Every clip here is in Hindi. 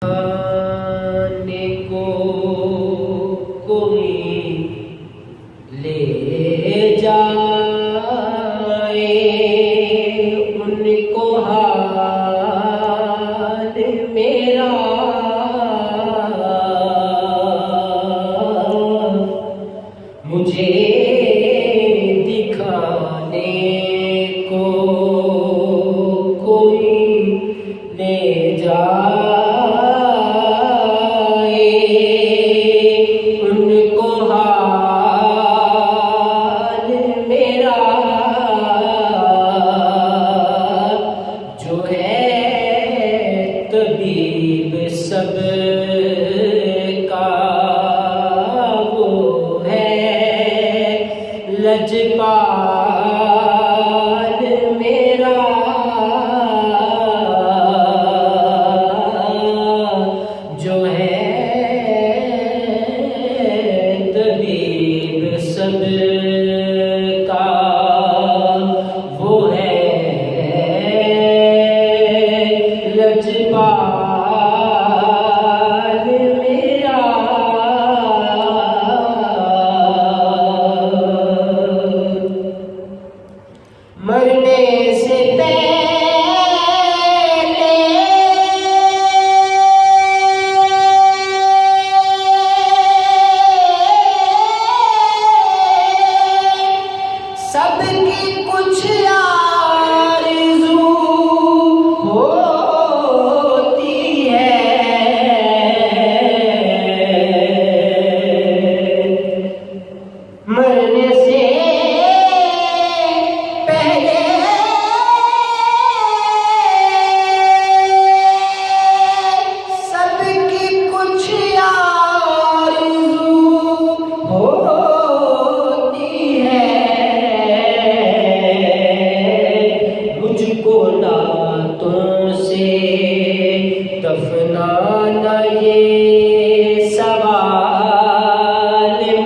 आने को कोई ले जाए, उनको हाल मेरा मुझे दिखाने को कोई ले जाए, उनको हाल मेरा जो है तबीब सब का वो है लजपाल मेरा जो है तबीब सब का वो है लजपाल मेरा। मरने से पहले सबकी कुछ आरज़ू होती है, मरने से पहले सबकी कुछ आरज़ू होती है, मुझको नातों से दफनाना ये सवाल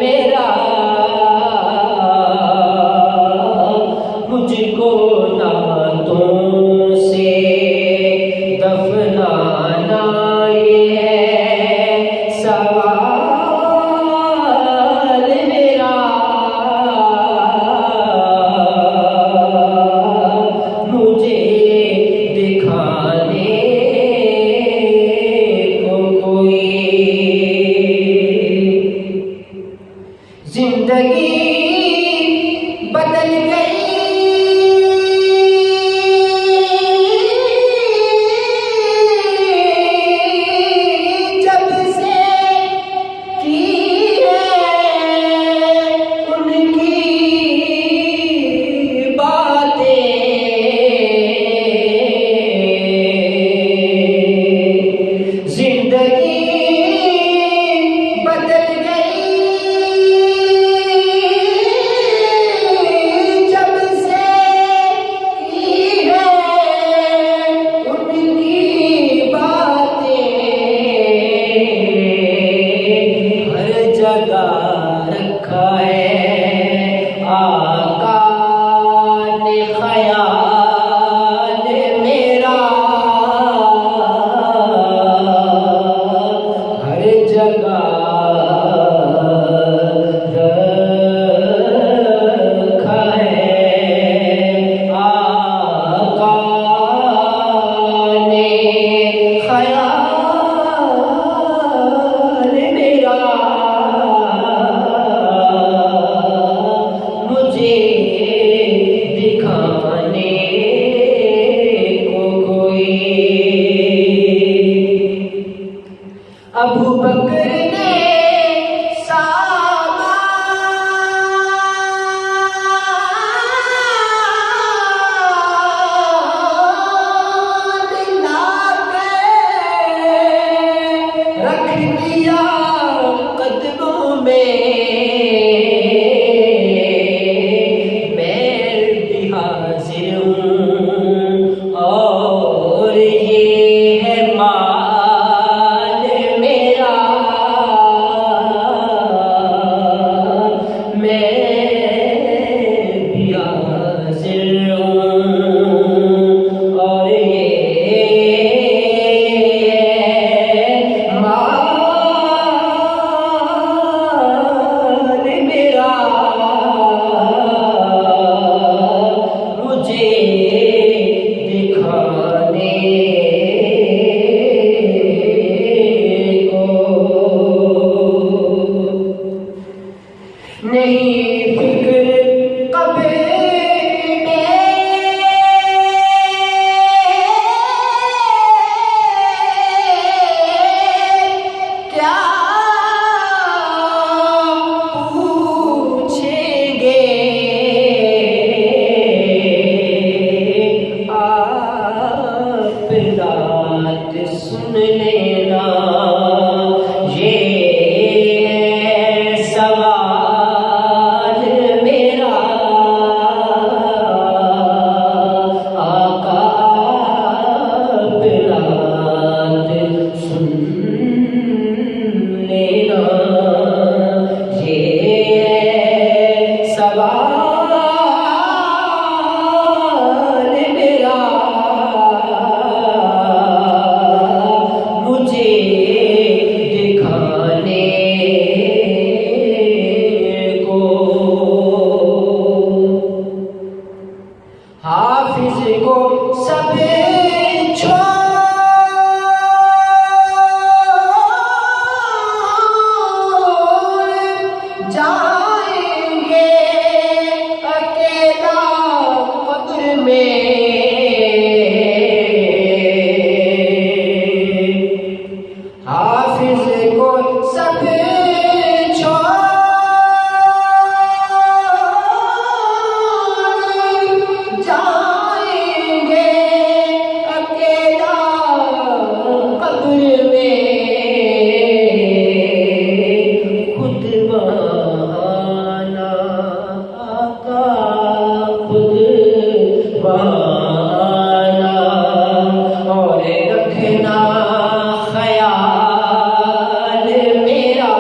मेरा, मुझको नातों से दफनाना ये है सवाल मेरा, मुझे दिखाने को कोई हाफिज को सब छोड़ जाएंगे, अकेला कब्र में खुद बहाना, आका खुद बहाना, और रखना ख्याल मेरा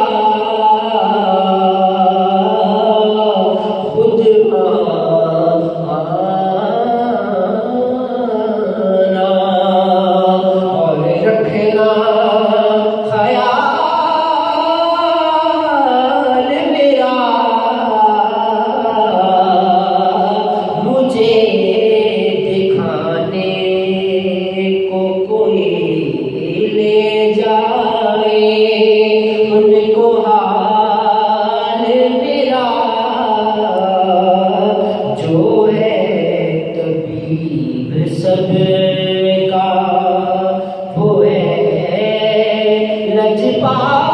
खुद बहाना, और रखना ख्याल मेरा मुझे दिखाने को कोई ले जाए, उनको हाल मेरा जो है तबीब सबका, वो है लजपाल